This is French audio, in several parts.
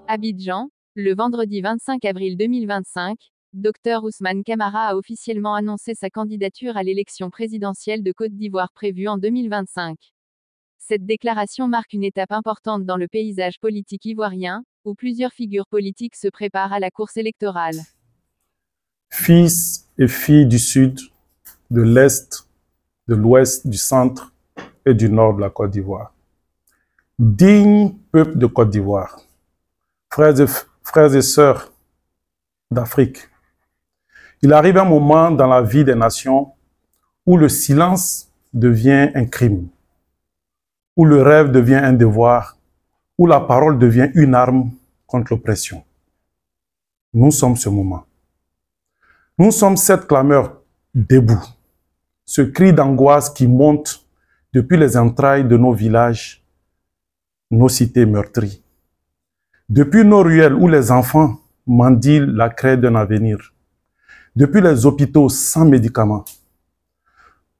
Abidjan, le vendredi 25 avril 2025, Dr Ousmane Camara a officiellement annoncé sa candidature à l'élection présidentielle de Côte d'Ivoire prévue en 2025. Cette déclaration marque une étape importante dans le paysage politique ivoirien, où plusieurs figures politiques se préparent à la course électorale. Fils et filles du Sud, de l'Est, de l'Ouest, du Centre et du Nord de la Côte d'Ivoire. Digne peuple de Côte d'Ivoire, frères et sœurs d'Afrique, il arrive un moment dans la vie des nations où le silence devient un crime, où le rêve devient un devoir, où la parole devient une arme contre l'oppression. Nous sommes ce moment. Nous sommes cette clameur debout, ce cri d'angoisse qui monte depuis les entrailles de nos villages, nos cités meurtries. Depuis nos ruelles où les enfants mendient la craie d'un avenir. Depuis les hôpitaux sans médicaments,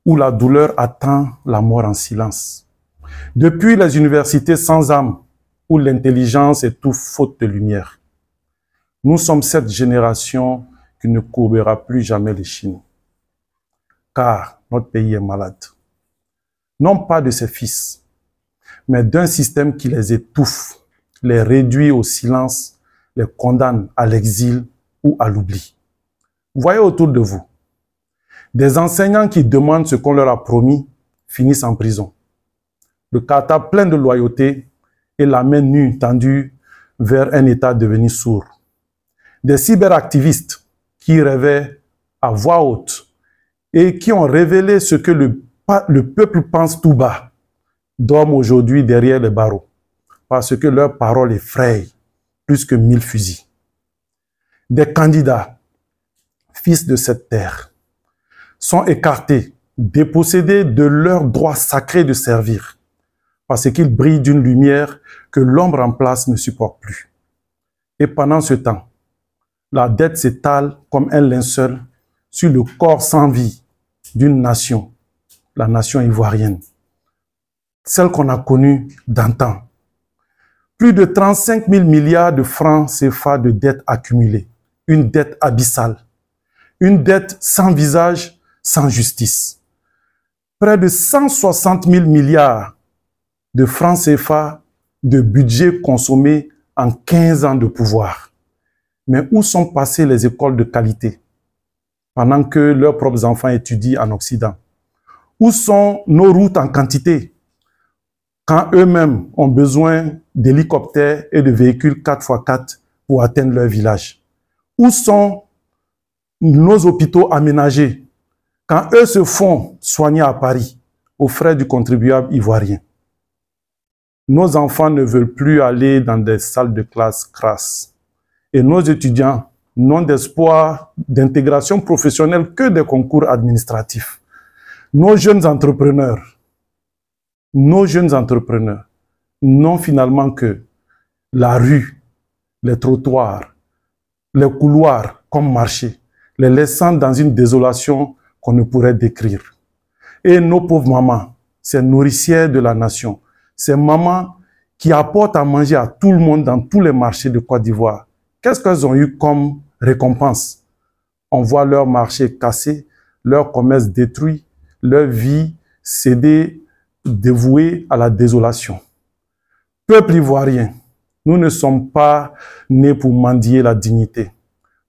où la douleur attend la mort en silence. Depuis les universités sans âme, où l'intelligence étouffe faute de lumière. Nous sommes cette génération qui ne courbera plus jamais l'échine. Car notre pays est malade. Non pas de ses fils, mais d'un système qui les étouffe, les réduit au silence, les condamne à l'exil ou à l'oubli. Voyez autour de vous, des enseignants qui demandent ce qu'on leur a promis finissent en prison. Le Qatar plein de loyauté et la main nue tendue vers un État devenu sourd. Des cyberactivistes qui rêvaient à voix haute et qui ont révélé ce que le peuple pense tout bas, dorment aujourd'hui derrière les barreaux, parce que leur parole effraie plus que 1000 fusils. Des candidats, fils de cette terre, sont écartés, dépossédés de leur droit sacré de servir, parce qu'ils brillent d'une lumière que l'ombre en place ne supporte plus. Et pendant ce temps, la dette s'étale comme un linceul sur le corps sans vie d'une nation, la nation ivoirienne, celle qu'on a connue d'antan. Plus de 35 000 milliards de francs CFA de dettes accumulées, une dette abyssale, une dette sans visage, sans justice. Près de 160 000 milliards de francs CFA de budget consommé en 15 ans de pouvoir. Mais où sont passées les écoles de qualité pendant que leurs propres enfants étudient en Occident? Où sont nos routes en quantité quand eux-mêmes ont besoin d'hélicoptères et de véhicules 4x4 pour atteindre leur village? Où sont nos hôpitaux aménagés quand eux se font soigner à Paris aux frais du contribuable ivoirien? Nos enfants ne veulent plus aller dans des salles de classe crasses. Et nos étudiants n'ont d'espoir d'intégration professionnelle que des concours administratifs. Nos jeunes entrepreneurs n'ont finalement que la rue, les trottoirs, les couloirs comme marché, les laissant dans une désolation qu'on ne pourrait décrire. Et nos pauvres mamans, ces nourricières de la nation, ces mamans qui apportent à manger à tout le monde dans tous les marchés de Côte d'Ivoire, qu'est-ce qu'elles ont eu comme récompense? On voit leur marché cassé, leur commerce détruit, leur vie cédée, dévouée à la désolation. Peuple ivoirien, nous ne sommes pas nés pour mendier la dignité.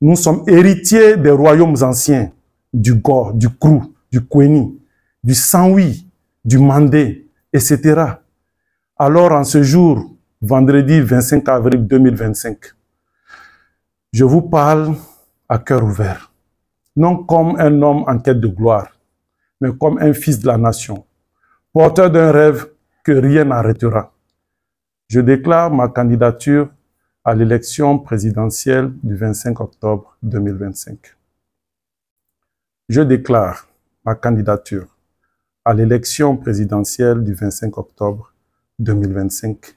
Nous sommes héritiers des royaumes anciens, du Gor, du Krou, du Kweni, du Sanwi, du Mandé, etc. Alors en ce jour, vendredi 25 avril 2025, je vous parle à cœur ouvert, non comme un homme en quête de gloire, mais comme un fils de la nation, porteur d'un rêve que rien n'arrêtera. Je déclare ma candidature à l'élection présidentielle du 25 octobre 2025. Je déclare ma candidature à l'élection présidentielle du 25 octobre 2025.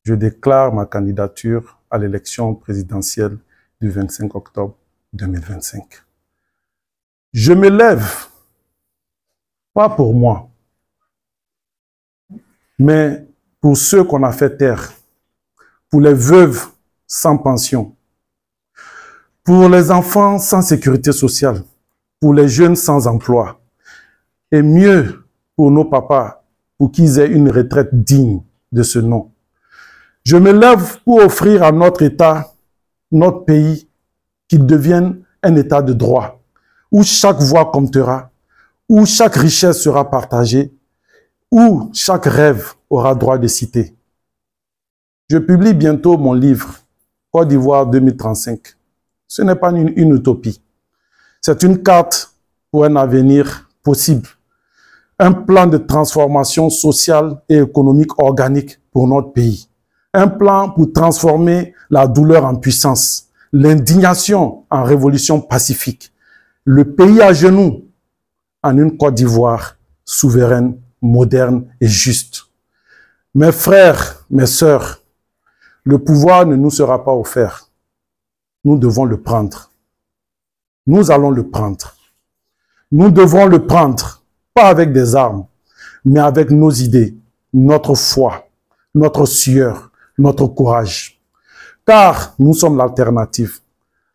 Je déclare ma candidature à l'élection présidentielle du 25 octobre 2025. Je me lève, pas pour moi, mais pour ceux qu'on a fait taire, pour les veuves sans pension, pour les enfants sans sécurité sociale, pour les jeunes sans emploi, et mieux pour nos papas, pour qu'ils aient une retraite digne de ce nom. Je me lève pour offrir à notre État, notre pays, qu'il devienne un État de droit, où chaque voix comptera, où chaque richesse sera partagée, où chaque rêve aura droit de citer. Je publie bientôt mon livre, Côte d'Ivoire 2035. Ce n'est pas une utopie. C'est une carte pour un avenir possible. Un plan de transformation sociale et économique organique pour notre pays. Un plan pour transformer la douleur en puissance, l'indignation en révolution pacifique, le pays à genoux en une Côte d'Ivoire souveraine, moderne et juste. Mes frères, mes sœurs, le pouvoir ne nous sera pas offert. Nous devons le prendre. Nous allons le prendre. Nous devons le prendre, pas avec des armes, mais avec nos idées, notre foi, notre sueur, notre courage. Car nous sommes l'alternative.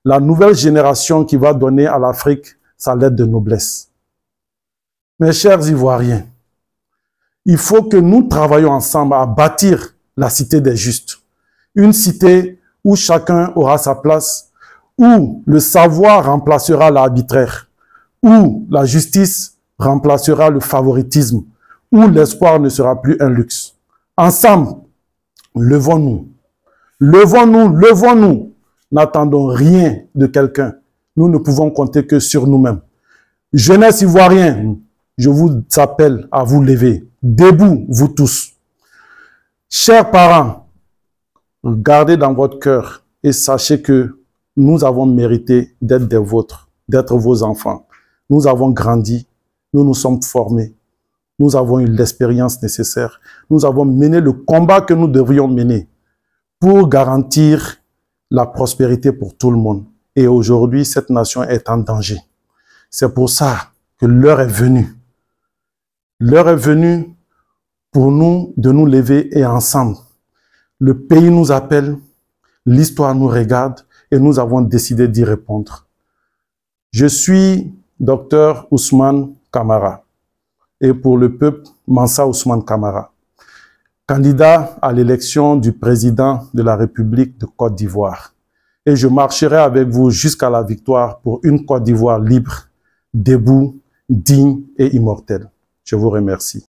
La nouvelle génération qui va donner à l'Afrique sa lettre de noblesse. Mes chers Ivoiriens, il faut que nous travaillions ensemble à bâtir la cité des justes. Une cité où chacun aura sa place, où le savoir remplacera l'arbitraire, où la justice remplacera le favoritisme, où l'espoir ne sera plus un luxe. Ensemble, levons-nous. Levons-nous, levons-nous. N'attendons rien de quelqu'un. Nous ne pouvons compter que sur nous-mêmes. Jeunesse ivoirienne, je vous appelle à vous lever. Debout, vous tous. Chers parents, gardez dans votre cœur et sachez que nous avons mérité d'être des vôtres, d'être vos enfants. Nous avons grandi, nous nous sommes formés, nous avons eu l'expérience nécessaire, nous avons mené le combat que nous devrions mener pour garantir la prospérité pour tout le monde. Et aujourd'hui, cette nation est en danger. C'est pour ça que l'heure est venue. L'heure est venue pour nous de nous lever et ensemble. Le pays nous appelle, l'histoire nous regarde et nous avons décidé d'y répondre. Je suis Dr Ousmane Camara et pour le peuple, Mansa Ousmane Camara, candidat à l'élection du président de la République de Côte d'Ivoire. Et je marcherai avec vous jusqu'à la victoire pour une Côte d'Ivoire libre, debout, digne et immortelle. Je vous remercie.